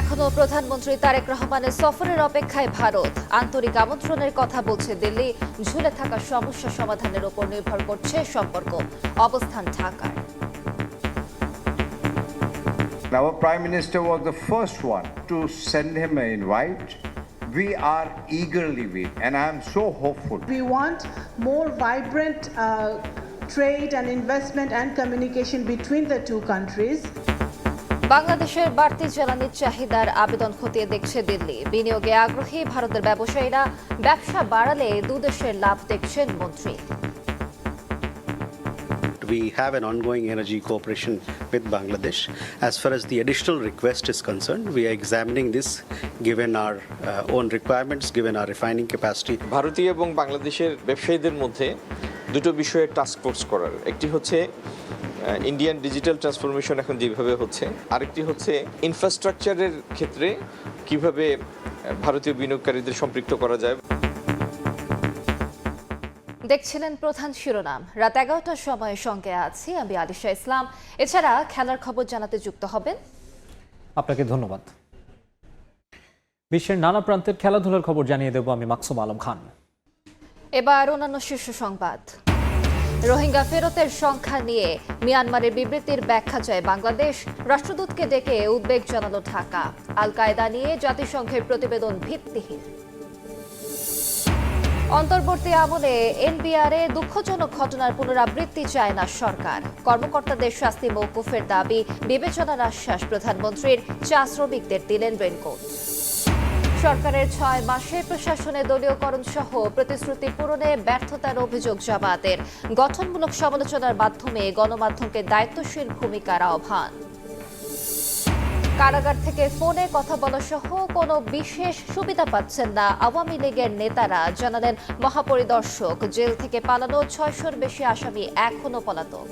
এখনো প্রধানমন্ত্রী তারেক রহমানের সফরের অপেক্ষায় ভারত। আন্তরিক আমন্ত্রণের কথা বলছে দিল্লি। ঝুলে থাকা সমস্যা সমাধানের উপর নির্ভর করছে সম্পর্ক। অবস্থান ঢাকার। Our Prime Minister was the first one to send him an invite. We are eagerly waiting, and I am so hopeful. We want more vibrant trade and investment and communication between the two countries. বাংলাদেশের বাড়তি জ্বালানির চাহিদার আবেদন খতিয়ে দেখছে দিল্লি। বিনিয়োগে আগ্রহী ভারতের ব্যবসায়ীরা। ব্যবসা বাড়ালে দুদেশের লাভ দেখছেন মন্ত্রী। We have an ongoing energy cooperation with Bangladesh. As far as the additional request is concerned, we are examining this given our own requirements, given our refining capacity. ভারতীয় এবং বাংলাদেশের ব্যবসায়ীদের মধ্যে দুটো বিষয়ে টাস্ক ফোর্স করার, একটি হচ্ছে ইন্ডিয়ান ডিজিটাল ট্রান্সফরমেশন এখন যেভাবে হচ্ছে, আরেকটি হচ্ছে ইনফ্রাস্ট্রাকচারের ক্ষেত্রে কিভাবে ভারতীয় বিনিয়োগকারীদের সম্পৃক্ত করা যায়। দেখছিলেন প্রধান শিরোনাম। রাত 11টার সময় সঙ্গে আছি আমি আলিশা ইসলাম। এছাড়া খেলার খবর জানাতে যুক্ত হবেন। আপনাকে ধন্যবাদ। বিশ্বের নানা প্রান্তের খেলাধুলার খবর জানিয়ে দেব আমি মাকসুম আলম খান। এবার অন্যান্য শীর্ষ সংবাদ। রোহিঙ্গা ফেরতের সংখ্যা নিয়ে মিয়ানমারের বিবৃতির ব্যাখ্যা চায় বাংলাদেশ। রাষ্ট্রদূতকে ডেকে উদ্বেগ জানালো ঢাকা। আল কায়দা নিয়ে জাতিসংঘের প্রতিবেদন ভিত্তিহীন। অন্তর্বর্তী আমলে এনবিআরে দুঃখজনক ঘটনার পুনরাবৃত্তি চায় না সরকার। কর্মকর্তাদের শাস্তি মওকুফের দাবি। বিবেচনার আশ্বাস প্রধানমন্ত্রীর। চা শ্রমিকদের দিলেন রেনকোট। সরকারের 6 মাসে প্রশাসনে দলীয়করণ সহ প্রতিশ্রুতি পূরণে ব্যর্থতার অভিযোগ জামায়াতের। গঠনমূলক সমালোচনার মাধ্যমে গণমাধ্যমকে দায়িত্বশীল ভূমিকার আহ্বান। কারাগার থেকে ফোনে কথা বলা সহ কোনো বিশেষ সুবিধা পাচ্ছেন না আওয়ামী লীগের নেতারা, জানালেন মহাপরিদর্শক। জেল থেকে পালানো 600-র বেশি আসামি এখনো পলাতক।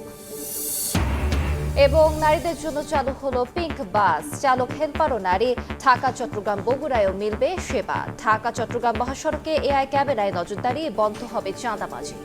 এবং নারীদের জন্য চালু হলো পিঙ্ক বাস। চালক হেলপারও নারী। ঢাকা চট্টগ্রাম বগুড়ায়ও মিলবে সেবা। ঢাকা চট্টগ্রাম মহাসড়কে এআই ক্যামেরায় নজরদারি। বন্ধ হবে চাঁদাবাজি।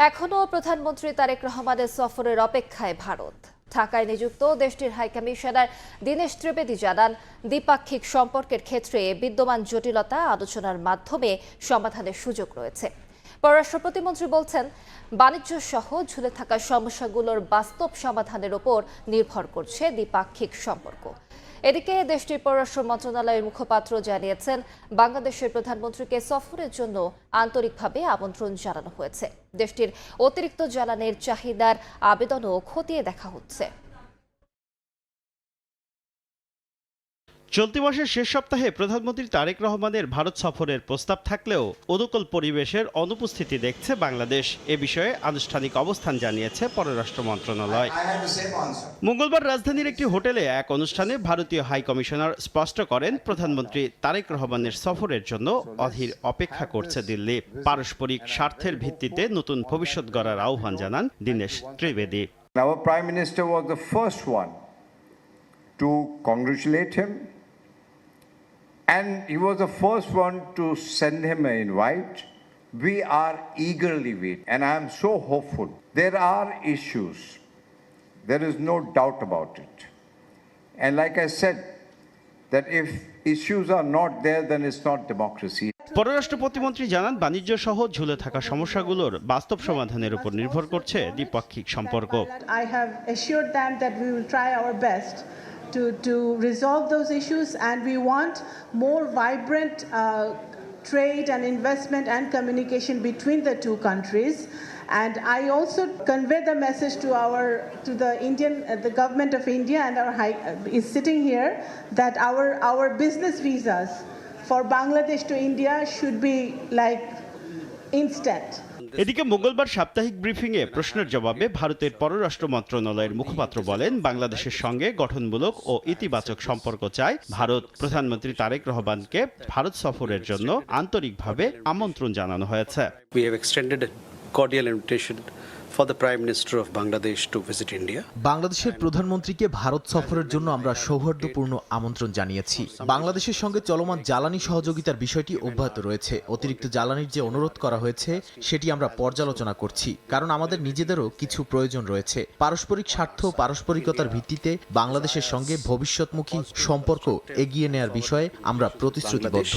এখনো প্রধানমন্ত্রী তারেক রহমানের সফরের অপেক্ষায় ভারত। ঢাকায় নিযুক্ত দেশটির হাইকমিশনার দীনেশ ত্রিবেদী জানান, দ্বিপাক্ষিক সম্পর্কের ক্ষেত্রে বিদ্যমান জটিলতা আলোচনার মাধ্যমে সমাধানের সুযোগ রয়েছে। পররাষ্ট্র প্রতিমন্ত্রী বলছেন, বাণিজ্য সহ ঝুলে থাকা সমস্যাগুলোর বাস্তব সমাধানের উপর নির্ভর করছে দ্বিপাক্ষিক সম্পর্ক। এদিকে দেশটির পররাষ্ট্র মন্ত্রণালয়ের মুখপাত্র জানিয়েছেন, বাংলাদেশের প্রধানমন্ত্রীকে সফরের জন্য আন্তরিকভাবে আমন্ত্রণ জানানো হয়েছে। দেশটির অতিরিক্ত জ্বালানির চাহিদার আবেদনও খতিয়ে দেখা হচ্ছে। চলতি মাসের শেষ সপ্তাহে প্রধানমন্ত্রী তারেক রহমানের ভারত সফরের প্রস্তাব থাকলেও অনুকূল পরিবেশের অনুপস্থিতি দেখছে বাংলাদেশ। এ বিষয়ে আনুষ্ঠানিক অবস্থান জানিয়েছে পররাষ্ট্র মন্ত্রণালয়। মঙ্গলবার রাজধানীর একটি হোটেলে এক অনুষ্ঠানে ভারতীয় হাই কমিশনার স্পষ্ট করেন, প্রধানমন্ত্রী তারেক রহমানের সফরের জন্য অধীর অপেক্ষা করছে দিল্লি। পারস্পরিক স্বার্থের ভিত্তিতে নতুন ভবিষ্যৎ গড়ার আহ্বান জানান Dinesh Trivedi. Our Prime Minister was the first one to congratulate him, and he was the first one to send him an invite. We are eagerly waiting, and I am so hopeful. There are issues. There is no doubt about it. And like I said, that if issues are not there, then it's not democracy. পররাষ্ট্র প্রতিমন্ত্রী জানান, বাণিজ্য সহ ঝুলে থাকা সমস্যাগুলোর বাস্তব সমাধানের উপর নির্ভর করছে দ্বিপাক্ষিক সম্পর্ক। I have assured them that we will try our best to resolve those issues, and we want more vibrant trade and investment and communication between the two countries. And I also convey the message to the government of India, and our is sitting here, that our business visas for Bangladesh to India should be like instant. এদিকে মঙ্গলবার সাপ্তাহিক ব্রিফিংয়ে প্রশ্নের জবাবে ভারতের পররাষ্ট্র মন্ত্রণালয়ের মুখপাত্র বলেন, বাংলাদেশের সঙ্গে গঠনমূলক ও ইতিবাচক সম্পর্ক চায় ভারত। প্রধানমন্ত্রী তারেক রহমানকে ভারত সফরের জন্য আন্তরিকভাবে আমন্ত্রণ জানানো হয়েছে। We have extended a cordial invitation for the Prime Minister of Bangladesh to visit India. বাংলাদেশের প্রধানমন্ত্রীকে ভারত সফরের জন্য আমরা সৌহার্দ্যপূর্ণ আমন্ত্রণ জানিয়েছি। বাংলাদেশের সঙ্গে চলমান জ্বালানি সহযোগিতার বিষয়টি অব্যাহত রয়েছে। অতিরিক্ত জ্বালানির যে অনুরোধ করা হয়েছে সেটি আমরা পর্যালোচনা করছি, কারণ আমাদের নিজেদেরও কিছু প্রয়োজন রয়েছে। পারস্পরিক স্বার্থ ও পারস্পরিকতার ভিত্তিতে বাংলাদেশের সঙ্গে ভবিষ্যৎমুখী সম্পর্ক এগিয়ে নেওয়ার বিষয়ে আমরা প্রতিশ্রুতিবদ্ধ।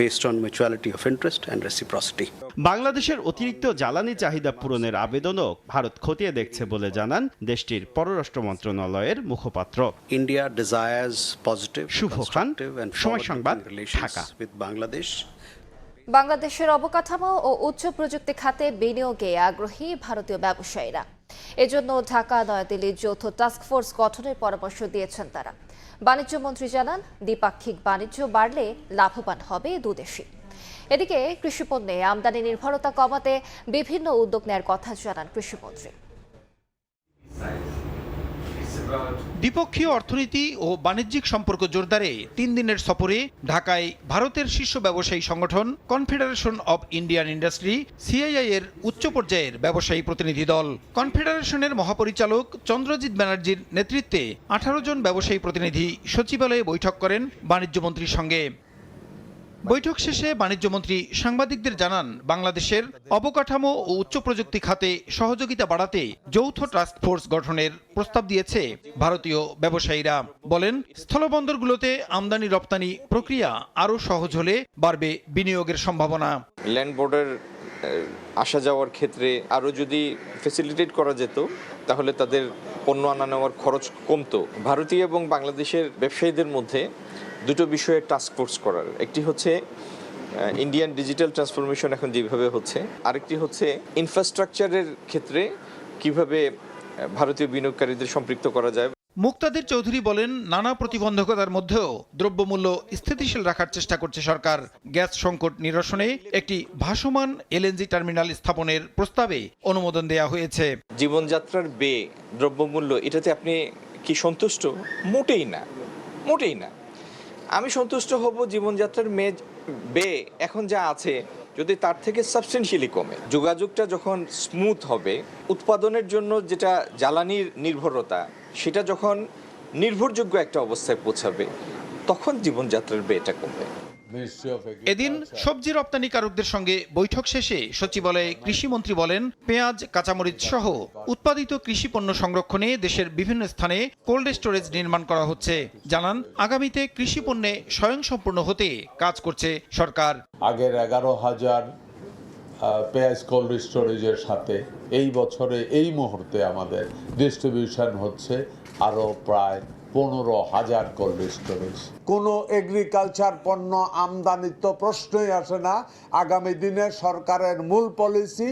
Based on mutuality of interest and reciprocity. বাংলাদেশের অতিরিক্ত জ্বালানি চাহিদা পূরণের আবেদনও ভারত খতিয়ে দেখছে বলে জানান দেশটির পররাষ্ট্র মন্ত্রণালয়ের মুখপাত্র। India desires positive, Shubho Khan, constructive and সময় সংবাদ, forward-looking relations Dhaka. with Bangladesh. বাংলাদেশের অবকাঠামো ও উচ্চ প্রযুক্তি খাতে বিনিয়োগে আগ্রহী ভারতীয় ব্যবসায়ীরা। এজন্য ঢাকা নয়াদিল্লির যৌথ টাস্কফোর্স গঠনের পরামর্শ দিয়েছেন তারা। বাণিজ্য মন্ত্রী জানান, দ্বিপাক্ষিক বাণিজ্য বাড়লে লাভবান হবে দুদেশই। এদিকে কৃষিপণ্যে আমদানি নির্ভরতা কমাতে বিভিন্ন উদ্যোগ নেওয়ার কথা জানান কৃষিমন্ত্রী। দ্বিপক্ষীয় অর্থনীতি ও বাণিজ্যিক সম্পর্ক জোরদারে 3 দিনের সফরে ঢাকায় ভারতের শীর্ষ ব্যবসায়ী সংগঠন confederation of Indian industry CII এর উচ্চ পর্যায়ের ব্যবসায়ী প্রতিনিধি দল। কনফেডারেশনের মহাপরিচালক চন্দ্রজিৎ ব্যানার্জির নেতৃত্বে 18 জন ব্যবসায়ী প্রতিনিধি সচিবালয়ে বৈঠক করেন বাণিজ্য মন্ত্রীর সঙ্গে। বৈঠক শেষে বাণিজ্যমন্ত্রী সাংবাদিকদের জানান, বাংলাদেশের অবকাঠামো ও উচ্চ প্রযুক্তি খাতে সহযোগিতা বাড়াতে যৌথ টাস্কফোর্স গঠনের প্রস্তাব দিয়েছে ভারতীয় ব্যবসায়ীরা। বলেন, স্থলবন্দরগুলোতে আমদানি রপ্তানি প্রক্রিয়া আরও সহজ হলে বাড়বে বিনিয়োগের সম্ভাবনা। ল্যান্ড বর্ডার আসা যাওয়ার ক্ষেত্রে আরও যদি ফেসিলিটেট করা যেত তাহলে তাদের পণ্য আনা নেওয়ার খরচ কমতো। ভারতীয় এবং বাংলাদেশের ব্যবসায়ীদের মধ্যে দুটো বিষয়ে টাস্কফোর্স করার, একটি হচ্ছে ইন্ডিয়ান ডিজিটাল ট্রান্সফরমেশন এখন যেভাবে হচ্ছে, আরেকটি হচ্ছে ইনফ্রাস্ট্রাকচারের ক্ষেত্রে কিভাবে ভারতীয় বিনিয়োগকারীদের সম্পৃক্ত করা যায়। মুক্তাদির চৌধুরী বলেন, নানা প্রতিবন্ধকতার মধ্যেও দ্রব্যমূল্য স্থিতিশীল রাখার চেষ্টা করছে সরকার। গ্যাস সংকট নিরসনে একটি ভাসমান এলএনজি টার্মিনাল স্থাপনের প্রস্তাবে অনুমোদন দেওয়া হয়েছে। জীবনযাত্রার ব্যয়, দ্রব্যমূল্য, এটাতে আপনি কি সন্তুষ্ট? মোটেই না, মোটেই না। আমি সন্তুষ্ট হব জীবনযাত্রার ব্যয় এখন যা আছে যদি তার থেকে সাবস্টেন্সিয়ালি কমে। যোগাযোগটা যখন স্মুথ হবে, উৎপাদনের জন্য যেটা জ্বালানির নির্ভরতা সেটা যখন নির্ভরযোগ্য একটা অবস্থায় পৌঁছাবে, তখন জীবনযাত্রার ব্যয়টা কমবে। এদিন সবজি রপ্তানিকারকদের সঙ্গে বৈঠক শেষে সচিবালয়ে কৃষিমন্ত্রী বলেন, পেঁয়াজ, কাঁচামরিচ সহ উৎপাদিত কৃষি পণ্য সংরক্ষণে দেশের বিভিন্ন স্থানে কোল্ড স্টোরেজ নির্মাণ করা হচ্ছে। জানান, আগামীতে কৃষি পণ্যে স্বয়ংসম্পূর্ণ হতে কাজ করছে সরকার। আগের 11,000 পেঁয়াজ কোল্ড স্টোরেজের সাথে এই বছরে এই মুহূর্তে আমাদের ডিস্ট্রিবিউশন হচ্ছে আরও প্রায় 15,000 কোল্ড স্টোরেজ। কোনো এগ্রিকালচার পণ্য আমদানির তো প্রশ্নই আসে না। আগামী দিনে সরকারের মূল পলিসি,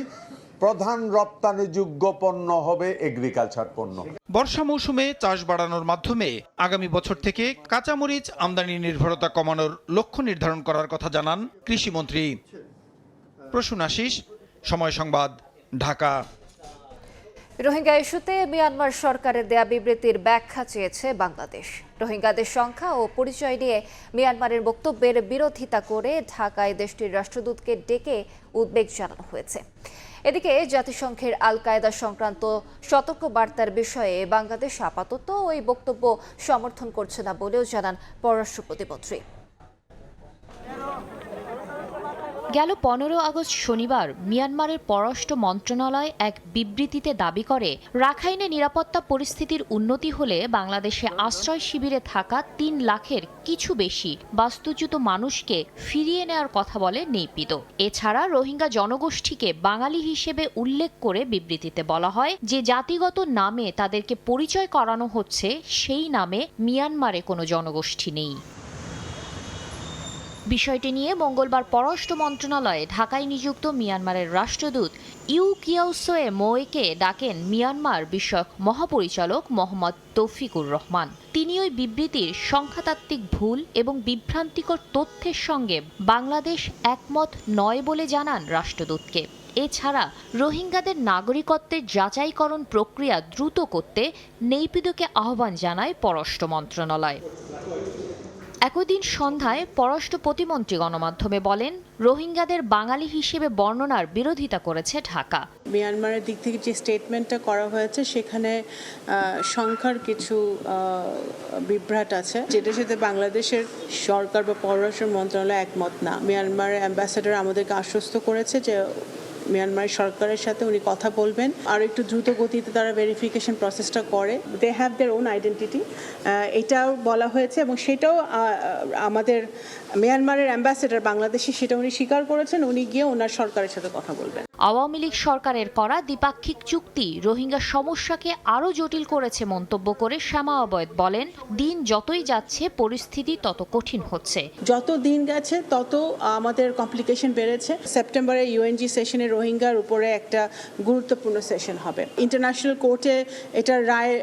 প্রধান রপ্তানিযোগ্য পণ্য হবে এগ্রিকালচার পণ্য। বর্ষা মৌসুমে চাষ বাড়ানোর মাধ্যমে আগামী বছর থেকে কাঁচামরিচ আমদানি নির্ভরতা কমানোর লক্ষ্য নির্ধারণ করার কথা জানান কৃষিমন্ত্রী। প্রসূন আশিস, সময় সংবাদ, ঢাকা। রোহিঙ্গা ইস্যুতে মিয়ানমার সরকারের দেয়া বিবৃতির ব্যাখ্যা চেয়েছে বাংলাদেশ। রোহিঙ্গাদের সংখ্যা ও পরিচয় নিয়ে মিয়ানমারের বক্তব্যের বিরোধিতা করে ঢাকায় দেশটির রাষ্ট্রদূতকে ডেকে উদ্বেগ জানানো হয়েছে। এদিকে জাতিসংঘের আল কায়েদা সংক্রান্ত সতর্ক বার্তার বিষয়ে বাংলাদেশ আপাতত ওই বক্তব্য সমর্থন করছে না বলেও জানান পররাষ্ট্র প্রতিমন্ত্রী। গেল 15 আগস্ট শনিবার মিয়ানমারের পররাষ্ট্র মন্ত্রণালয় এক বিবৃতিতে দাবি করে, রাখাইনে নিরাপত্তা পরিস্থিতির উন্নতি হলে বাংলাদেশে আশ্রয় শিবিরে থাকা 3 লাখের কিছু বেশি বাস্তুচ্যুত মানুষকে ফিরিয়ে নেওয়ার কথা বলে নেপিদো। এছাড়া রোহিঙ্গা জনগোষ্ঠীকে বাঙালি হিসেবে উল্লেখ করে বিবৃতিতে বলা হয় যে জাতিগত নামে তাদেরকে পরিচয় করানো হচ্ছে, সেই নামে মিয়ানমারে কোনো জনগোষ্ঠী নেই। বিষয়টি নিয়ে মঙ্গলবার পররাষ্ট্র মন্ত্রণালয়ে ঢাকায় নিযুক্ত মিয়ানমারের রাষ্ট্রদূত ইউ কিয়াওসোয়ে মোয়েকে ডাকেন মিয়ানমার বিষয়ক মহাপরিচালক মোহাম্মদ তৌফিকুর রহমান। তিনি ওই বিবৃতির সংখ্যাতাত্ত্বিক ভুল এবং বিভ্রান্তিকর তথ্যের সঙ্গে বাংলাদেশ একমত নয় বলে জানান রাষ্ট্রদূতকে। এছাড়া রোহিঙ্গাদের নাগরিকত্বের যাচাইকরণ প্রক্রিয়া দ্রুত করতে নেপিদোকে আহ্বান জানায় পররাষ্ট্র মন্ত্রণালয়। একই দিন সন্ধ্যায় পররাষ্ট্র প্রতিমন্ত্রী গণমাধ্যমে বলেন, রোহিঙ্গাদের বাঙালি হিসেবে বর্ণনার বিরোধিতা করেছে ঢাকা। মিয়ানমারের দিক থেকে যে স্টেটমেন্টটা করা হয়েছে সেখানে সংখ্যার কিছু বিভ্রাট আছে, যেটার সাথে বাংলাদেশের সরকার বা পররাষ্ট্র মন্ত্রণালয় একমত না। মিয়ানমারের অ্যাম্বাসেডর আমাদেরকে আশ্বস্ত করেছে যে মিয়ানমার সরকারের সাথে উনি কথা বলবেন, আর একটু দ্রুত গতিতে তারা ভেরিফিকেশন প্রসেসটা করে। They have their own identity, এটাও বলা হয়েছে এবং সেটাও আমাদের মিয়ানমারের অ্যাম্বাসেডর বাংলাদেশে সেটা উনি স্বীকার করেছেন, উনি গিয়ে ওনার সরকারের সাথে কথা বলবেন। আওয়ামী লীগ সরকারের করা দ্বিপাক্ষিক চুক্তি রোহিঙ্গা সমস্যাকে আরও জটিল করেছে মন্তব্য করে শ্যামা অবৈদ বলেন, দিন যতই যাচ্ছে পরিস্থিতি তত কঠিন হচ্ছে। যত দিন গেছে তত আমাদের কমপ্লিকেশন বেড়েছে। সেপ্টেম্বরে ইউএনজি সেশনে রোহিঙ্গার উপরে একটা গুরুত্বপূর্ণ সেশন হবে। ইন্টারন্যাশনাল কোর্টে এটার রায়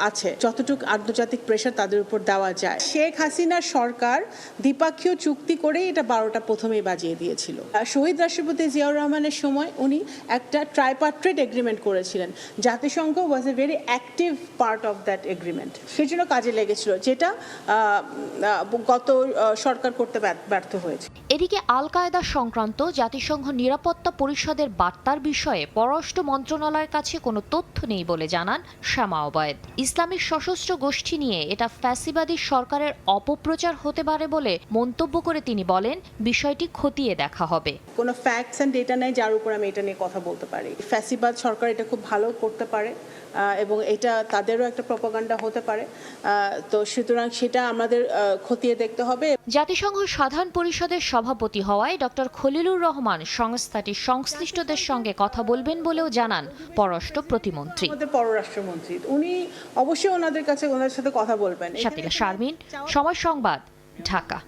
আছে, যতটুকু আন্তর্জাতিক প্রেশার তাদের উপর দেওয়া যায়। শেখ হাসিনার সরকার দ্বিপাক্ষীয় চুক্তি করেই এটা 12টা প্রথমেই বাজিয়ে দিয়েছিল। শহীদ রাষ্ট্রপতি জিয়াউর রহমানের সময় উনি একটা ট্রাইপার্ট্রেট এগ্রিমেন্ট করেছিলেন। জাতিসংঘ was a very active part of that agreement, সেই জন্য কাজে লেগেছিল, যেটা গত সরকার করতে ব্যর্থ হয়েছে। এদিকে আল কায়েদা সংক্রান্ত জাতিসংঘ নিরাপত্তা পরিষদের বার্তার বিষয়ে পররাষ্ট্র মন্ত্রণালয়ের কাছে কোনো তথ্য নেই বলে জানান শ্যামা অবৈদ। ইসলামিক সশস্ত্র গোষ্ঠী নিয়ে এটা ফ্যাসিবাদী সরকারের অপপ্রচার হতে পারে বলে মন্তব্য করে তিনি বলেন, বিষয়টি খতিয়ে দেখা হবে। কোনো ফ্যাক্টস অ্যান্ড ডেটা নেই যার উপর আমি এটা নিয়ে কথা বলতে পারি। ফ্যাসিবাদ সরকার এটা খুব ভালো করতে পারে এবং এটা তাদেরও একটা প্রপাগান্ডা হতে পারে, তো সুতরাং সেটা আমাদের খতিয়ে দেখতে হবে। জাতিসংঘ সাধারণ পরিষদের সভাপতি হওয়ায় ডক্টর খলিলুর রহমান সংস্থাটির সংশ্লিষ্টদের সঙ্গে কথা বলবেন বলেও জানান পররাষ্ট্র প্রতিমন্ত্রী। আমাদের পররাষ্ট্রমন্ত্রী উনি অবশ্যই ওনাদের সাথে কথা বলবেন। শাতিলা শারমিন, সময় সংবাদ, ঢাকা।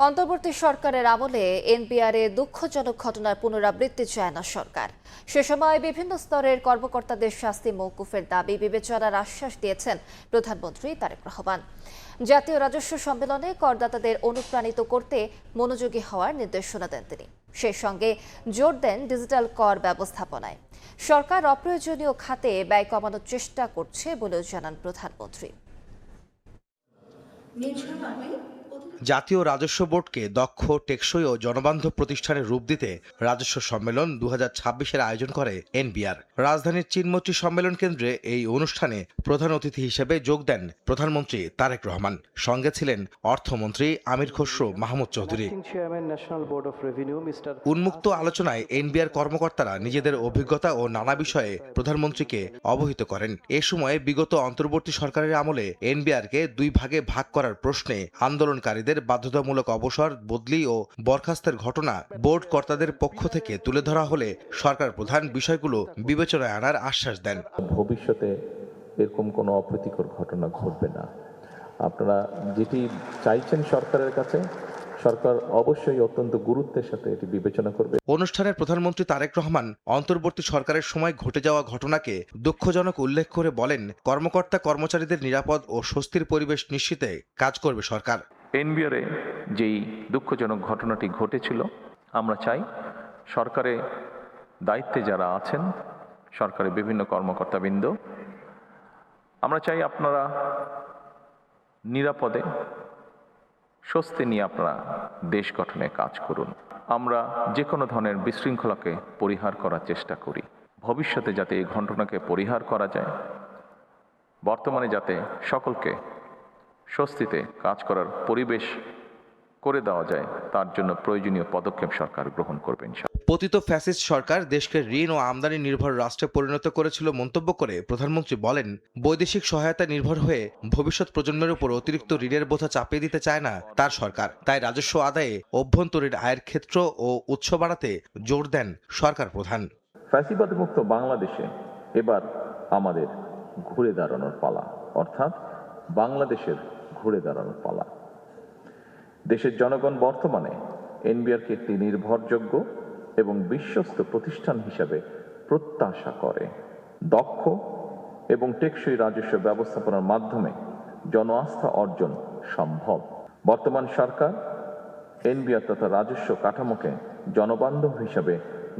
অন্তর্বর্তী সরকারের আমলে এনপিআরে দুঃখজনক ঘটনার পুনরাবৃত্তি চায় না সরকার। সে সময় বিভিন্ন স্তরের কর্মকর্তাদের শাস্তি মওকুফের দাবি বিবেচনার আশ্বাস দিয়েছেন প্রধানমন্ত্রী তারেক রহমান। জাতীয় রাজস্ব সম্মেলনে করদাতাদের অনুপ্রাণিত করতে মনোযোগী হওয়ার নির্দেশনা দেন তিনি। সেই সঙ্গে জোর দেন ডিজিটাল কর ব্যবস্থাপনায়। সরকার অপ্রয়োজনীয় খাতে ব্যয় কমানোর চেষ্টা করছে বলেও জানান প্রধানমন্ত্রী। জাতীয় রাজস্ব বোর্ডকে দক্ষ, টেকসই ও জনবান্ধব প্রতিষ্ঠানের রূপ দিতে রাজস্ব সম্মেলন 2026-এর আয়োজন করে এনবিআর। রাজধানীর চিনমোচি সম্মেলন কেন্দ্রে এই অনুষ্ঠানে প্রধান অতিথি হিসেবে যোগ দেন প্রধানমন্ত্রী তারেক রহমান। সঙ্গে ছিলেন অর্থমন্ত্রী আমির খসরু মাহমুদ চৌধুরী। উন্মুক্ত আলোচনায় এনবিআর কর্মকর্তারা নিজেদের অভিজ্ঞতা ও নানা বিষয়ে প্রধানমন্ত্রীকে অবহিত করেন। এ সময় বিগত অন্তর্বর্তী সরকারের আমলে এনবিআরকে 2 ভাগে ভাগ করার প্রশ্নে আন্দোলনকারীদের বাধ্যতামূলক অবসর, বদলি ও বরখাস্তের ঘটনা বোর্ড কর্তাদের পক্ষ থেকে তুলে ধরা হলে সরকার প্রধান বিষয়গুলো বিবেচনায় আনার আশ্বাস দেন। ভবিষ্যতে এরকম কোনো অপ্রীতিকর ঘটনা ঘটবে না। আপনারা যেটি চাইছেন সরকারের কাছে, সরকার অবশ্যই অত্যন্ত গুরুত্বের সাথে এটি বিবেচনা করবে। অনুষ্ঠানে প্রধানমন্ত্রী তারেক রহমান অন্তর্বর্তী সরকারের সময় ঘটে যাওয়া ঘটনাকে দুঃখজনক উল্লেখ করে বলেন, কর্মকর্তা কর্মচারীদের নিরাপদ ও স্বস্তির পরিবেশ নিশ্চিতে কাজ করবে সরকার। এনবিআরে যেই দুঃখজনক ঘটনাটি ঘটেছিল, আমরা চাই সরকারে দায়িত্বে যারা আছেন, সরকারের বিভিন্ন কর্মকর্তাবৃন্দ, আমরা চাই আপনারা নিরাপদে স্বস্তি নিয়ে আপনারা দেশ গঠনে কাজ করুন। আমরা যে কোনো ধরনের বিশৃঙ্খলাকে পরিহার করার চেষ্টা করি। ভবিষ্যতে যাতে এই ঘটনাকে পরিহার করা যায়, বর্তমানে যাতে সকলকে স্বস্তিতে কাজ করার পরিবেশ করে দেওয়া যায়, তার জন্য প্রয়োজনীয় পদক্ষেপ সরকার গ্রহণ করবেন। পতিত ফ্যাসিস্ট সরকার দেশকে ঋণ ও আমদানি নির্ভর রাষ্ট্রে পরিণত করেছিল মন্তব্য করে প্রধানমন্ত্রী বলেন, বৈদেশিক সহায়তা নির্ভর হয়ে ভবিষ্যৎ প্রজন্মের উপর অতিরিক্ত ঋণের বোঝা চাপিয়ে দিতে চায় না তার সরকার। তাই রাজস্ব আদায়ে অভ্যন্তরীণ আয়ের ক্ষেত্র ও উৎস বাড়াতে জোর দেন সরকার প্রধান। ফ্যাসিবাদ মুক্ত বাংলাদেশে এবার আমাদের ঘুরে দাঁড়ানোর পালা, অর্থাৎ বাংলাদেশের ঘুরে দাঁড়ানোর পালা। দেশের জনগণ বর্তমানে এনবিআরকে একটি নির্ভরযোগ্য এবং বিশ্বস্ত প্রতিষ্ঠান হিসাবে প্রত্যাশা করে। দক্ষ এবং টেকসই রাজস্ব ব্যবস্থাপনার মাধ্যমে জন আস্থা অর্জন সম্ভব। বর্তমান সরকার এনবিআর তথা রাজস্ব কাঠামোকে জনবান্ধব হিসাবে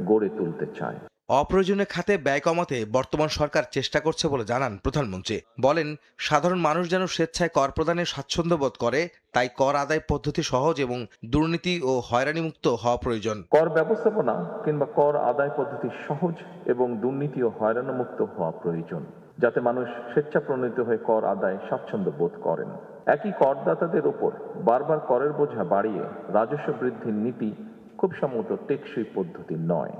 গড়ে তুলতে চায়। অপ্রয়োজনীয় খাতে ব্যয় কমাতে বর্তমান সরকার চেষ্টা করছে বলে জানান প্রধানমন্ত্রী। বলেন, সাধারণ মানুষ যেন স্বেচ্ছায় কর প্রদানে স্বাচ্ছন্দ্য বোধ করে, তাই কর আদায় পদ্ধতি সহজ এবং দুর্নীতি ও হয়রানিমুক্ত হওয়া প্রয়োজন। কর ব্যবস্থাপনা কিংবা কর আদায় পদ্ধতি সহজ এবং দুর্নীতি ও হয়রানিমুক্ত হওয়া প্রয়োজন, যাতে মানুষ স্বেচ্ছাপ্রণোদিত হয়ে কর আদায় স্বাচ্ছন্দ্য বোধ করেন। একই করদাতাদের ওপর বারবার করের বোঝা বাড়িয়ে রাজস্ব বৃদ্ধির নীতি খুব সম্ভবত টেকসই পদ্ধতি নয়,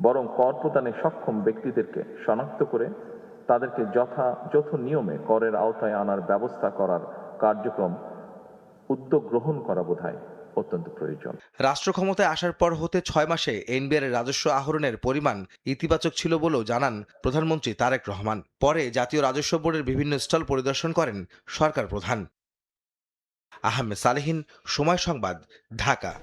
বরং কর প্রদানে সক্ষম ব্যক্তিদেরকে শনাক্ত করে তাদেরকে যথাযথ নিয়মে করের আওতায় আনার ব্যবস্থা করার কার্যক্রম উদ্যোগ গ্রহণ করা বোধহয় অত্যন্ত প্রয়োজন। রাষ্ট্র ক্ষমতায় আসার পর হতে 6 মাসে এনবিআর এর রাজস্ব আহরণের পরিমাণ ইতিবাচক ছিল বলেও জানান প্রধানমন্ত্রী তারেক রহমান। পরে জাতীয় রাজস্ব বোর্ডের বিভিন্ন স্টল পরিদর্শন করেন সরকার প্রধান। আহমেদ সালেহীন, সময় সংবাদ, ঢাকা।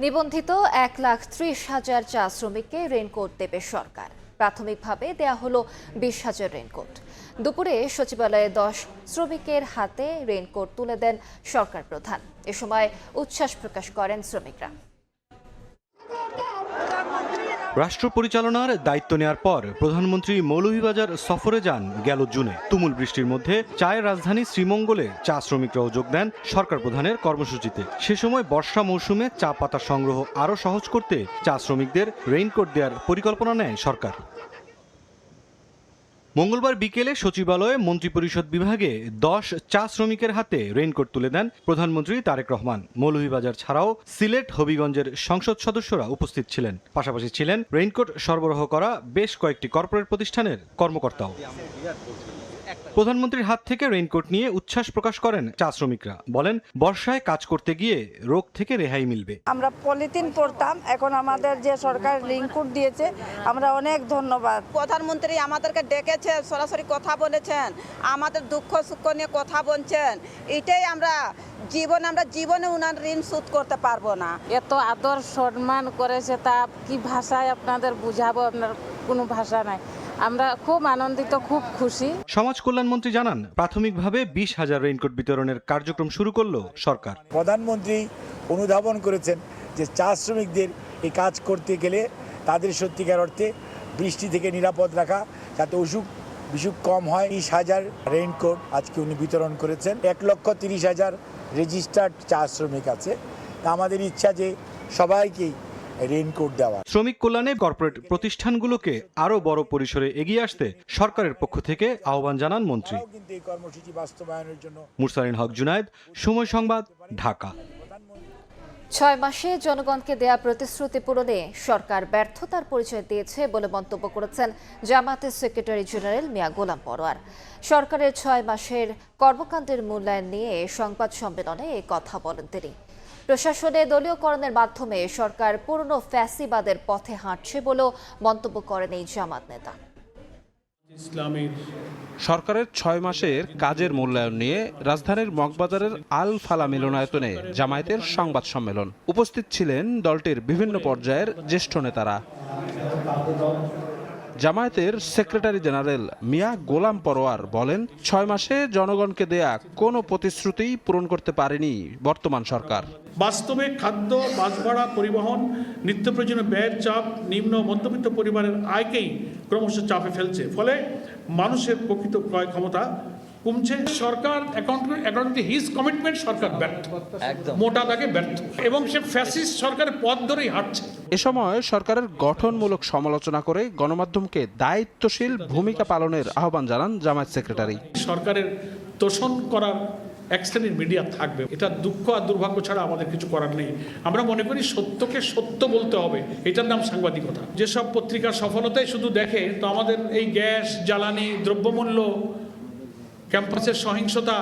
নিবন্ধিত 1,30,000 চা শ্রমিককে রেইনকোট দেবে সরকার। প্রাথমিকভাবে দেয়া হলো 20,000 রেইনকোট। দুপুরে সচিবালয়ে 10 শ্রমিকের হাতে রেইনকোট তুলে দেন সরকার প্রধান। এ সময় উচ্ছ্বাস প্রকাশ করেন শ্রমিকরা। রাষ্ট্র পরিচালনার দায়িত্ব নেওয়ার পর প্রধানমন্ত্রী মৌলভীবাজার সফরে যান গেল জুনে। তুমুল বৃষ্টির মধ্যে চায়ের রাজধানী শ্রীমঙ্গলে চা শ্রমিকরাও যোগ দেন সরকার প্রধানের কর্মসূচিতে। সে সময় বর্ষা মৌসুমে চা পাতা সংগ্রহ আরও সহজ করতে চা শ্রমিকদের রেইনকোট দেওয়ার পরিকল্পনা নেয় সরকার। মঙ্গলবার বিকেলে সচিবালয়ে মন্ত্রিপরিষদ বিভাগে 10 চা শ্রমিকের হাতে রেইনকোট তুলে দেন প্রধানমন্ত্রী তারেক রহমান। মৌলভীবাজার ছাড়াও সিলেট, হবিগঞ্জের সংসদ সদস্যরা উপস্থিত ছিলেন। পাশাপাশি ছিলেন রেইনকোট সরবরাহ করা বেশ কয়েকটি কর্পোরেট প্রতিষ্ঠানের কর্মকর্তাও। প্রধানমন্ত্রীর হাত থেকে রেইনকোট নিয়ে উচ্ছ্বাস প্রকাশ করেন চা শ্রমিকরা। বলেন, বর্ষায় কাজ করতে গিয়ে রোগ থেকে রেহাই মিলবে। আমরা পলিথিন পরতাম, এখন আমাদের যে সরকার রেইনকোট দিয়েছে, আমরা অনেক ধন্যবাদ। প্রধানমন্ত্রী আমাদেরকে ডেকেছে, সরাসরি কথা বলেছেন, আমাদের দুঃখ সুখ নিয়ে কথা বলছেন। এটাই আমরা জীবনে উনার ঋণ শোধ করতে পারবো না। এত আদর সম্মান করেছে, তা কি ভাষায় আপনাদের বুঝাবো, আপনার কোনো ভাষা নাই। আমরা খুব আনন্দিত, খুব খুশি। সমাজ কল্যাণ মন্ত্রী জানান, প্রাথমিকভাবে 20,000 রেইনকোট বিতরণের কার্যক্রম শুরু করলো সরকার। প্রধানমন্ত্রী অনুধাবন করেছেন যে চা শ্রমিকদের এই কাজ করতে গেলে তাদের সত্যিকার অর্থে বৃষ্টি থেকে নিরাপদ রাখা, যাতে অসুখ বিসুখ কম হয়। 20,000 রেইনকোট আজকে উনি বিতরণ করেছেন। 1,30,000 রেজিস্টার্ড চা শ্রমিক আছে। আমাদের ইচ্ছা যে সবাইকেই রেইনকোট দেওয়া। শ্রমিক কল্যাণে কর্পোরেট প্রতিষ্ঠানগুলোকে আরো বড় পরিসরে এগিয়ে আসতে সরকারের পক্ষ থেকে আহ্বান জানান মন্ত্রী। এই কর্মসূচি বাস্তবায়নের জন্য মুরসালিন হক জুনায়েদ, সময় সংবাদ, ঢাকা। 6 মাসে জনগণকে দেয়া প্রতিশ্রুতি পূরণে সরকার ব্যর্থতার পরিচয় দিয়েছে বলে মন্তব্য করেছেন জামায়াতের সেক্রেটারি জেনারেল মিয়া গোলাম পরোয়ার। সরকারের 6 মাসের কর্মকাণ্ডের মূল্যায়ন নিয়ে সংবাদ সম্মেলনে এই কথা বলেন তিনি। প্রশাসনে দলীয়করণের মাধ্যমে সরকার পুরনো ফ্যাসিবাদের পথে হাঁটছে বলেও মন্তব্য করেন এই জামাত নেতা। সরকারের 6 মাসের কাজের মূল্যায়ন নিয়ে রাজধানীর মগবাজারের আল ফালা মিলনায়তনে জামায়াতের সংবাদ সম্মেলন। উপস্থিত ছিলেন দলটির বিভিন্ন পর্যায়ের জ্যেষ্ঠ নেতারা। জামায়াতের সেক্রেটারি জেনারেল মিয়া গোলাম পরোয়ার বলেন, 6 মাসে জনগণকে দেয়া কোনো প্রতিশ্রুতি পূরণ করতে পারেনি বর্তমান সরকার। বাস্তবে খাদ্য, বাসভাড়া, পরিবহন, নিত্য প্রয়োজনীয় ব্যয়ের চাপ নিম্ন মধ্যবিত্ত পরিবারের আয়কেই ক্রমশ চাপে ফেলছে। ফলে মানুষের প্রকৃত ক্রয় ক্ষমতা কমছে। সরকার অ্যাকর্ডিং টু হিজ কমিটমেন্ট সরকার ব্যর্থ, মোটা দাগে ব্যর্থ, এবং সে ফ্যাসিস্ট সরকারের পথ ধরেই হাঁটছে। এ সময় সরকারের গঠনমূলক সমালোচনা করে গণমাধ্যমকে দায়িত্বশীল ভূমিকা পালনের আহ্বান জানান জামায়াত সেক্রেটারি। সরকারের তোষণ করার এক শ্রেণীর মিডিয়া থাকবে, এটা দুঃখ আর দুর্ভাগ্য ছাড়া আমাদের কিছু করার নেই। আমরা মনে করি সত্যকে সত্য বলতে হবে, এটার নাম সাংবাদিকতা। যেসব পত্রিকার সফলতাই শুধু দেখে, তো আমাদের এই গ্যাস, জ্বালানি, দ্রব্যমূল্য, ক্যাম্পাসের সহিংসতা,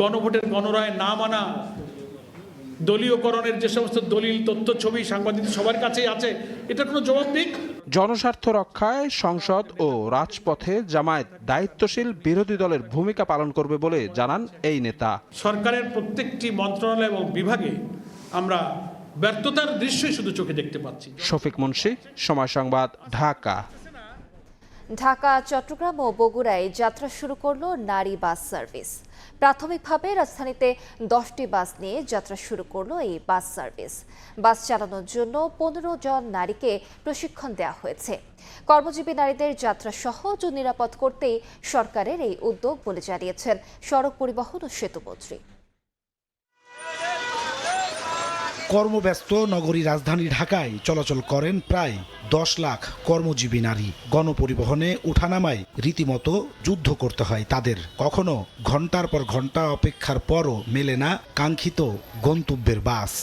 গণভোটের গণরায় না মানা, দলীয়করণের যে সমস্ত দলিল, তথ্য, ছবি সাংবাদিক সবার কাছেই আছে, এটা কোনো জবাব দিক। জনস্বার্থ রক্ষায় সংসদ ও রাজপথে জামায়াত দায়িত্বশীল বিরোধী দলের ভূমিকা পালন করবে বলে জানান এই নেতা। সরকারের প্রত্যেকটি মন্ত্রণালয় এবং বিভাগে আমরা ব্যর্থতার দৃশ্যই শুধু চোখে দেখতে পাচ্ছি। শফিক মুন্সি, সময় সংবাদ, ঢাকা। ঢাকা, চট্টগ্রাম ও বগুড়ায় যাত্রা শুরু করলো নারী বাস সার্ভিস। প্রাথমিকভাবে রাজধানীতে 10টি বাস নিয়ে যাত্রা শুরু করলো এই বাস সার্ভিস। বাস চালানোর জন্য 15 জন নারীকে প্রশিক্ষণ দেওয়া হয়েছে। কর্মজীবী নারীদের যাত্রা সহজ ও নিরাপদ করতেই সরকারের এই উদ্যোগ বলে জানিয়েছেন সড়ক পরিবহন ও সেতুমন্ত্রী। কর্মব্যস্ত নগরী রাজধানী ঢাকায় চলাচল করেন প্রায় 10 লাখ কর্মজীবী নারী। গণপরিবহনে ওঠানামায় রীতিমতো যুদ্ধ করতে হয় তাদের। কখনো ঘন্টার পর ঘন্টা অপেক্ষার পরও মেলে না কাঙ্ক্ষিত গন্তব্যের বাস।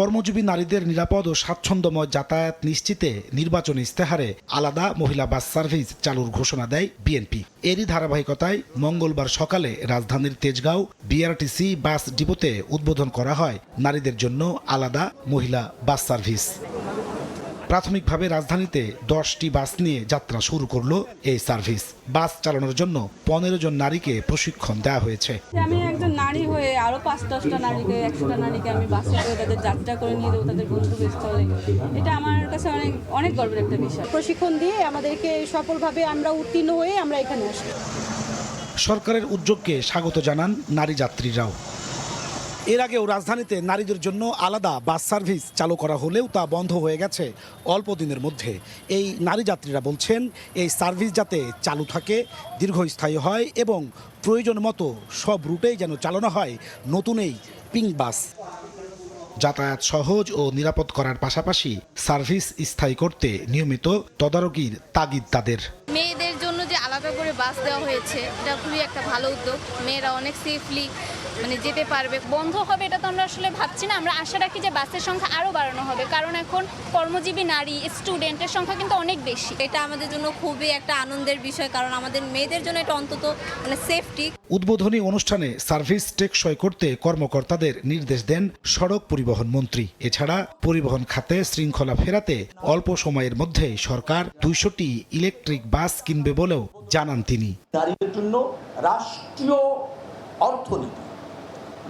কর্মজীবী নারীদের নিরাপদ ও স্বাচ্ছন্দ্যময় যাতায়াত নিশ্চিতে নির্বাচনী ইস্তেহারে আলাদা মহিলা বাস সার্ভিস চালুর ঘোষণা দেয় বিএনপি। এরই ধারাবাহিকতায় মঙ্গলবার সকালে রাজধানীর তেজগাঁও বিআরটিসি বাস ডিপোতে উদ্বোধন করা হয় নারীদের জন্য আলাদা মহিলা বাস সার্ভিস। প্রাথমিকভাবে রাজধানীতে 10টি বাস নিয়ে যাত্রা শুরু করলো এই সার্ভিস। বাস চালানোর জন্য 15 জন নারীকে প্রশিক্ষণ দেওয়া হয়েছে। আমি একজন নারী হয়ে আরো 5-10টা নারীকে 100টা নারীকে আমি বাসে করে তাদের যাত্রা করে নিয়ে দেবো তাদের গন্তব্যস্থলে। এটা আমার কাছে অনেক গর্বের একটা বিষয়। প্রশিক্ষণ দিয়ে আমাদেরকে সফলভাবে আমরা উত্তীর্ণ হয়ে আমরা এখানে আসি। সরকারের উদ্যোগকে স্বাগত জানান নারী যাত্রীরাও। এর আগেও রাজধানীতে নারীদের জন্য আলাদা বাস সার্ভিস চালু করা হলেও তা বন্ধ হয়ে গেছে অল্প দিনের মধ্যে। এই নারী যাত্রীরা বলছেন এই সার্ভিস যাতে চালু থাকে, দীর্ঘস্থায়ী হয় এবং প্রয়োজন মতো সব রুটেই যেন চালানো হয় নতুন এই পিঙ্ক বাস। যাতায়াত সহজ ও নিরাপদ করার পাশাপাশি সার্ভিস স্থায়ী করতে নিয়মিত তদারকির তাগিদ তাদের। মেয়েদের জন্য যে আলাদা করে বাস দেওয়া হয়েছে এটা খুবই একটা ভালো উদ্যোগ। মেয়েরা অনেক সেফলি যেতে পারবে। বন্ধ হবে এটা তো আমরা আসলে ভাবছি না। আমরা আশা রাখি যে বাসের সংখ্যা আরও বাড়ানো হবে, কারণ এখন কর্মজীবী নারী স্টুডেন্টের সংখ্যা কিন্তু অনেক বেশি। এটা আমাদের জন্য খুবই একটা আনন্দের বিষয়, কারণ আমাদের মেয়েদের জন্য এটা অন্তত সেফটি। উদ্বোধনী অনুষ্ঠানে সার্ভিস টেকসই করতে কর্মকর্তাদের নির্দেশ দেন সড়ক পরিবহন মন্ত্রী। এছাড়া পরিবহন খাতে শৃঙ্খলা ফেরাতে অল্প সময়ের মধ্যে সরকার 200টি ইলেকট্রিক বাস কিনবে বলেও জানান তিনি। নারীদের জন্য রাষ্ট্রীয় অর্থনীতি,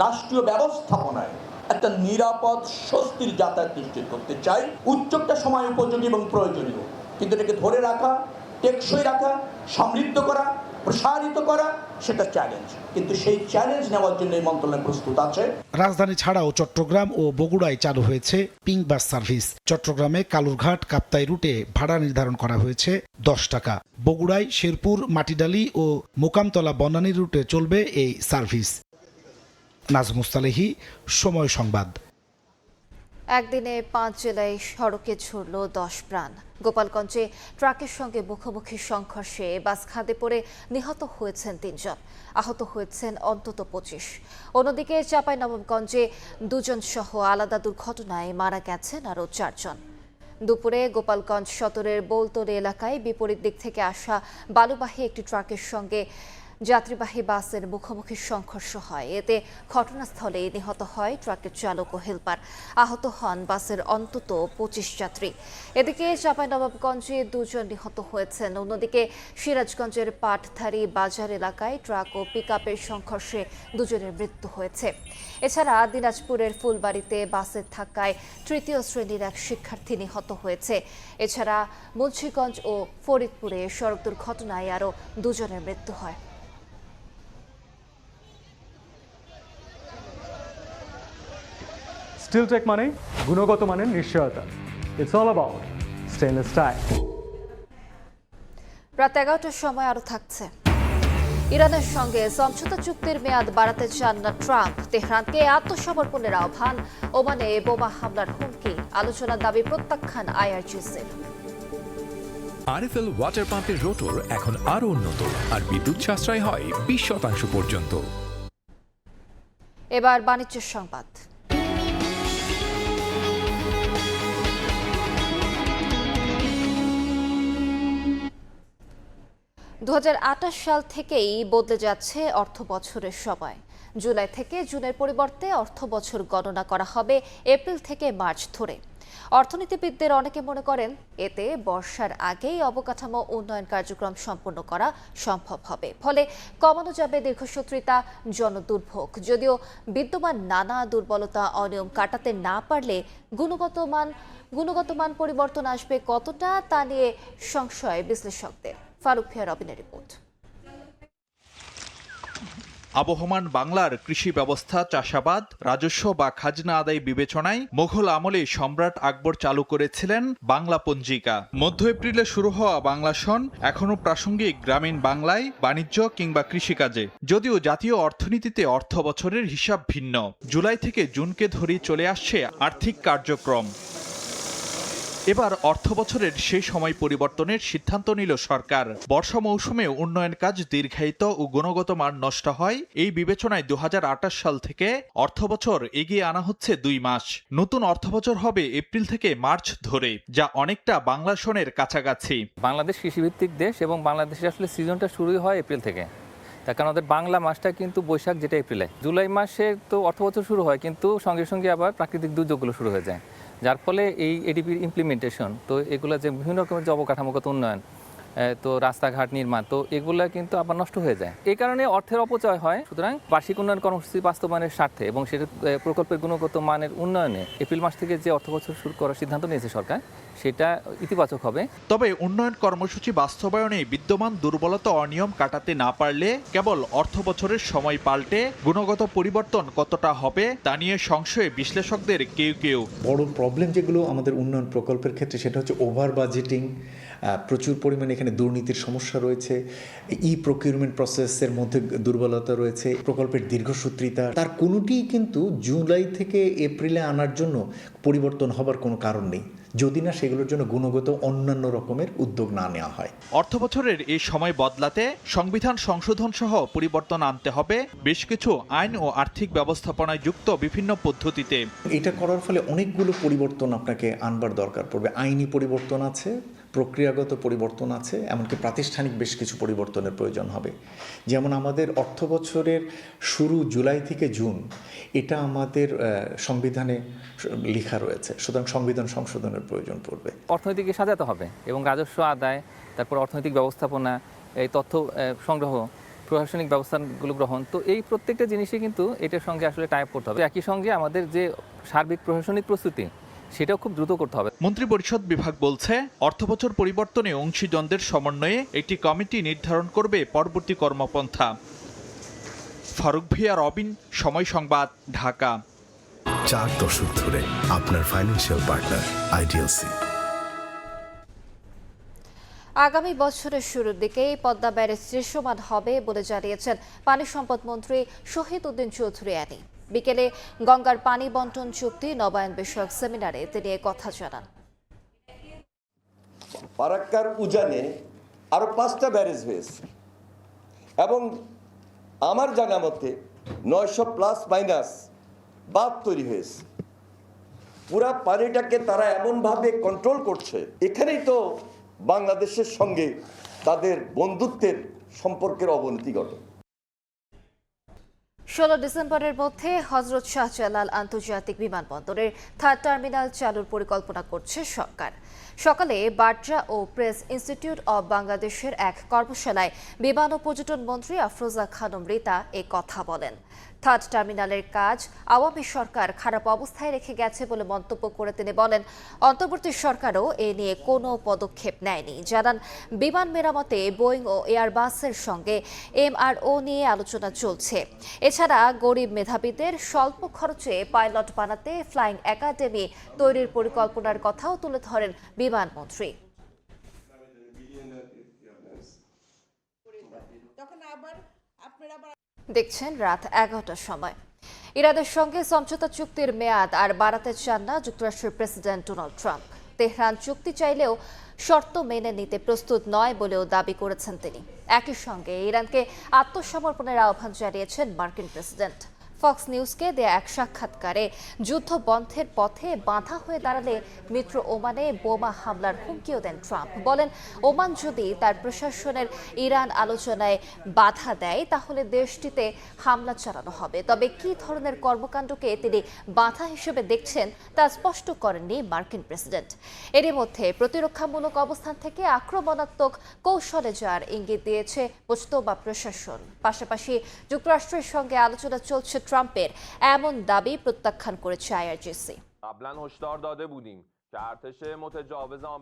রাষ্ট্রীয় ব্যবস্থাপনায় একটা নিরাপদ স্বস্তির যাতায়াত নিশ্চিত করতে চাই। উদ্যোগটা সময় উপযোগী এবং প্রয়োজনীয়, কিন্তু এটাকে ধরে রাখা, টেকসই রাখা, সমৃদ্ধ করা, প্রসারিত করা সেটা চ্যালেঞ্জ, কিন্তু সেই চ্যালেঞ্জ নেওয়ার জন্য এই মন্ত্রণালয় প্রস্তুত আছে। রাজধানী ছাড়াও চট্টগ্রাম ও বগুড়ায় চালু হয়েছে পিঙ্ক বাস সার্ভিস। চট্টগ্রামে কালুরঘাট কাপ্তাই রুটে ভাড়া নির্ধারণ করা হয়েছে 10 টাকা। বগুড়ায় শেরপুর, মাটিডালি ও মোকামতলা বনানী রুটে চলবে এই সার্ভিস। নাজমুস মুস্তালেহি, সময় সংবাদ। একদিনে 5 জেলায় সড়কে ঝরল 10 প্রাণ। গোপালগঞ্জে ট্রাকের সঙ্গে মুখোমুখি সংঘর্ষে বাস খাদে পড়ে নিহত হয়েছেন 3 জন, আহত হয়েছেন অন্তত 25। অন্যদিকে চাঁপাইনবাবগঞ্জে 2 জন সহ আলাদা দুর্ঘটনায় মারা গেছেন আরও 4 জন। দুপুরে গোপালগঞ্জ সদরের বোলতলি এলাকায় বিপরীত দিক থেকে আসা বালুবাহী একটি ট্রাকের সঙ্গে যাত্রীবাহী বাসের মুখোমুখি সংঘর্ষ হয়। এতে ঘটনাস্থলে নিহত হয় ট্রাকের চালক ও হেলপার, আহত হন বাসের অন্তত 25 যাত্রী। এদিকে চাঁপাইনবাবগঞ্জে 2 জন নিহত হয়েছেন। অন্যদিকে সিরাজগঞ্জের পাটধারী বাজার এলাকায় ট্রাক ও পিকআপের সংঘর্ষে 2 জনের মৃত্যু হয়েছে। এছাড়া দিনাজপুরের ফুলবাড়িতে বাসের ধাক্কায় 3য় শ্রেণীর এক শিক্ষার্থী নিহত হয়েছে। এছাড়া মুন্সিগঞ্জ ও ফরিদপুরে সড়ক দুর্ঘটনায় আরও 2 জনের মৃত্যু হয়। স্টিলটেক মানে গুণগত মানের নিশ্চয়তা। It's all about stainless style. রাত 11টার সময় আরও থাকছে। ইরানের সঙ্গে সমঝোতা চুক্তির মেয়াদ বাড়াতে চান না ট্রাম্প। তেহরানকে আত্মসমর্পণের আহ্বান, ওমানে বোমা হামলার হুমকি, আলোচনার দাবি প্রত্যাখ্যান আইআরজিসির। আরএফএল ওয়াটার পাম্পের রোটর এখন আরো উন্নত আর বিদ্যুৎ সাশ্রয় হয় 20% পর্যন্ত। এবার বাণিজ্য সংবাদ। 2028 সাল থেকেই বদলে যাচ্ছে অর্থ বছরের সময়। জুলাই থেকে জুনের পরিবর্তে অর্থ বছর গণনা করা হবে এপ্রিল থেকে মার্চ ধরে। অর্থনীতিবিদদের অনেকে মনে করেন এতে বর্ষার আগেই অবকাঠামো উন্নয়ন কার্যক্রম সম্পন্ন করা সম্ভব হবে, ফলে কমানো যাবে দীর্ঘসূত্রিতা, জনদুর্ভোগ। যদিও বিদ্যমান নানা দুর্বলতা অনিয়ম কাটাতে না পারলে গুণগত মান গুণগত মান পরিবর্তন আসবে কতটা তা নিয়ে সংশয় বিশ্লেষকদের। ফারুক ভিয়া রবিনের রিপোর্ট। আবহমান বাংলার কৃষি ব্যবস্থা, চাষাবাদ, রাজস্ব বা খাজনা আদায় বিবেচনায় মুঘল আমলে সম্রাট আকবর চালু করেছিলেন বাংলা পঞ্জিকা। মধ্য এপ্রিলে শুরু হওয়া বাংলা সন এখনো প্রাসঙ্গিক গ্রামীণ বাংলায়, বাণিজ্য কিংবা কৃষিকাজে। যদিও জাতীয় অর্থনীতিতে অর্থ বছরের হিসাব ভিন্ন। জুলাই থেকে জুনকে ধরেই চলে আসছে আর্থিক কার্যক্রম। এবার অর্থ বছরের সেই সময় পরিবর্তনের সিদ্ধান্ত নিল সরকার। বর্ষা মৌসুমে উন্নয়ন কাজ দীর্ঘায়িত ও গুণগত মান নষ্ট হয়, এই বিবেচনায় 2028 সাল থেকে অর্থ বছর এগিয়ে আনা হচ্ছে 2 মাস। নতুন অর্থ বছর হবে এপ্রিল থেকে মার্চ ধরে, যা অনেকটা বাংলা সনের কাছাকাছি। বাংলাদেশ কৃষিভিত্তিক দেশ এবং বাংলাদেশে আসলে সিজনটা শুরু হয় এপ্রিল থেকে। তার কারণ আমাদের বাংলা মাসটা কিন্তু বৈশাখ, যেটা এপ্রিলে। জুলাই মাসে তো অর্থ বছর শুরু হয়, কিন্তু সঙ্গে সঙ্গে আবার প্রাকৃতিক দুর্যোগগুলো শুরু হয়ে যায়, যার ফলে এই এডিপির ইমপ্লিমেন্টেশন, তো এগুলো যে বিভিন্ন রকমের যে অবকাঠামোগত উন্নয়ন, তো রাস্তাঘাট নির্মাণ, তো এগুলো কিন্তু আবার নষ্ট হয়ে যায়। এই কারণে অর্থের অপচয় হয়। সুতরাং বার্ষিক উন্নয়ন কর্মসূচি বাস্তবায়নের স্বার্থে এবং সেটা প্রকল্পের গুণগত মানের উন্নয়নে এপ্রিল মাস থেকে যে অর্থ বছর শুরু করার সিদ্ধান্ত নিয়েছে সরকার, সেটা ইতিবাচক হবে। তবে উন্নয়ন কর্মসূচি বাস্তবায়নে বিদ্যমান দুর্বলতা, অনিয়ম কাটাতে না পারলে কেবল অর্থ বছরের সময় পাল্টে গুণগত পরিবর্তন কতটা হবে তা নিয়ে সংশয়ে বিশ্লেষকদের কেউ। বড় প্রবলেম যেগুলো আমাদের উন্নয়ন প্রকল্পের ক্ষেত্রে, সেটা হচ্ছে ওভার বাজেটিং। প্রচুর পরিমাণে এখানে দুর্নীতির সমস্যা রয়েছে, প্রকিউরমেন্ট প্রসেসের মধ্যে দুর্বলতা রয়েছে, প্রকল্পের দীর্ঘসূত্রিতা। তার কোনোটিই কিন্তু জুলাই থেকে এপ্রিলে আনার জন্য পরিবর্তন হবার কোনো কারণ নেই, যদি না সেগুলোর জন্য গুণগত অন্যান্য রকমের উদ্যোগ না নেওয়া হয়। অর্থ বছরের এই সময় বদলাতে সংবিধান সংশোধন সহ পরিবর্তন আনতে হবে বেশ কিছু আইন ও আর্থিক ব্যবস্থাপনায় যুক্ত বিভিন্ন পদ্ধতিতে। এটা করার ফলে অনেকগুলো পরিবর্তন আপনাকে আনবার দরকার পড়বে। আইনি পরিবর্তন আছে, প্রক্রিয়াগত পরিবর্তন আছে, এমনকি প্রাতিষ্ঠানিক বেশ কিছু পরিবর্তনের প্রয়োজন হবে। যেমন আমাদের অর্থ বছরের শুরু জুলাই থেকে জুন, এটা আমাদের সংবিধানে লেখা রয়েছে, সুতরাং সংবিধান সংশোধনের প্রয়োজন পড়বে। অর্থনীতিকে সাজাতে হবে এবং রাজস্ব আদায়, তারপর অর্থনৈতিক ব্যবস্থাপনা, এই তথ্য সংগ্রহ, প্রশাসনিক ব্যবস্থাগুলো গ্রহণ, তো এই প্রত্যেকটা জিনিসই কিন্তু এটার সঙ্গে আসলে টাই আপ করতে হবে। একই সঙ্গে আমাদের যে সার্বিক প্রশাসনিক প্রস্তুতি, সেটাও খুব দ্রুত করতে হবে। মন্ত্রিপরিষদ বিভাগ বলছে, অর্থবছর পরিবর্তনে অংশীজনদের সমন্বয়ে একটি কমিটি নির্ধারণ করবে পরবর্তী কর্মপন্থা। ফারুক ভিয়া রবিন, সময় সংবাদ, ঢাকা। 4 দশক ধরে আপনার ফাইন্যান্সিয়াল পার্টনার আইডিএলসি। আগামী বছরের শুরুর দিকেই পদ্মা ব্যারেজ দৃশ্যমান হবে বলে জানিয়েছেন পানি সম্পদ মন্ত্রী শহীদ উদ্দিন চৌধুরী অ্যানি। বিকেলে গঙ্গার পানি বন্টন চুক্তি নবায়ন বিষয়ক সেমিনারে তিনি এ কথা জানান। ফারাক্কার উজানে আরো 5টা ব্যারেজ হয়েছে এবং আমার জানা মতে 900+ বাঁধ তৈরি হয়েছে। পুরা পানিটাকে তারা এমনভাবে কন্ট্রোল করছে, এখানেই তো বাংলাদেশের সঙ্গে তাদের বন্ধুত্বের সম্পর্কের অবনতি ঘটে। 16 ডিসেম্বরের মধ্যে হযরত শাহজালাল আন্তর্জাতিক বিমানবন্দরের 3rd টার্মিনাল চালুর পরিকল্পনা করছে সরকার। সকালে বাড্রা ও প্রেস ইনস্টিটিউট অব বাংলাদেশের এক কর্মশালায় বিমান ও পর্যটন মন্ত্রী আফরোজা খানম রিতা এ কথা বলেন। 3rd টার্মিনালের কাজ আওয়ামী সরকার খারাপ অবস্থায় রেখে গেছে বলে মন্তব্য করে তিনি বলেন, অন্তর্বর্তী সরকারও এ নিয়ে কোনো পদক্ষেপ নেয়নি। জানান, বিমান মেরামতে বোয়িং ও এয়ারবাসের সঙ্গে MRO নিয়ে আলোচনা চলছে। এছাড়া গরিব মেধাবীদের স্বল্প খরচে পাইলট বানাতে ফ্লাইং একাডেমি তৈরির পরিকল্পনার কথাও তুলে ধরেন বিমানমন্ত্রী। দেখছেন রাত 11টার সময়। ইরানের সঙ্গে সমঝোতা চুক্তির মেয়াদ আর বাড়াতে চান না যুক্তরাষ্ট্রের প্রেসিডেন্ট ডোনাল্ড ট্রাম্প। তেহরান চুক্তি চাইলেও শর্ত মেনে নিতে প্রস্তুত নয় বলেও দাবি করেছেন তিনি। একই সঙ্গে ইরানকে আত্মসমর্পণের আহ্বান জানিয়েছেন মার্কিন প্রেসিডেন্ট। ফক্স নিউজকে দেয়া এক সাক্ষাৎকারে যুদ্ধ বন্ধের পথে বাধা হয়ে দাঁড়ালে মিত্র ওমানে বোমা হামলার হুমকিও দেন ট্রাম্প। বলেন, ওমান যদি তার প্রশাসনের ইরান আলোচনায় বাধা দেয় তাহলে দেশটিতে হামলা চালানো হবে। তবে কী ধরনের কর্মকাণ্ডকে তিনি বাধা হিসেবে দেখছেন তা স্পষ্ট করেননি মার্কিন প্রেসিডেন্ট। এরই মধ্যে প্রতিরক্ষামূলক অবস্থান থেকে আক্রমণাত্মক কৌশলে যাওয়ার ইঙ্গিত দিয়েছে মোস্তফা প্রশাসন। পাশাপাশি যুক্তরাষ্ট্রের সঙ্গে আলোচনা চলছে ট্রাম্পের এমন দাবি প্রত্যাখ্যান করেছে আইআরজিসি। که ارتش متجاوز آمریکا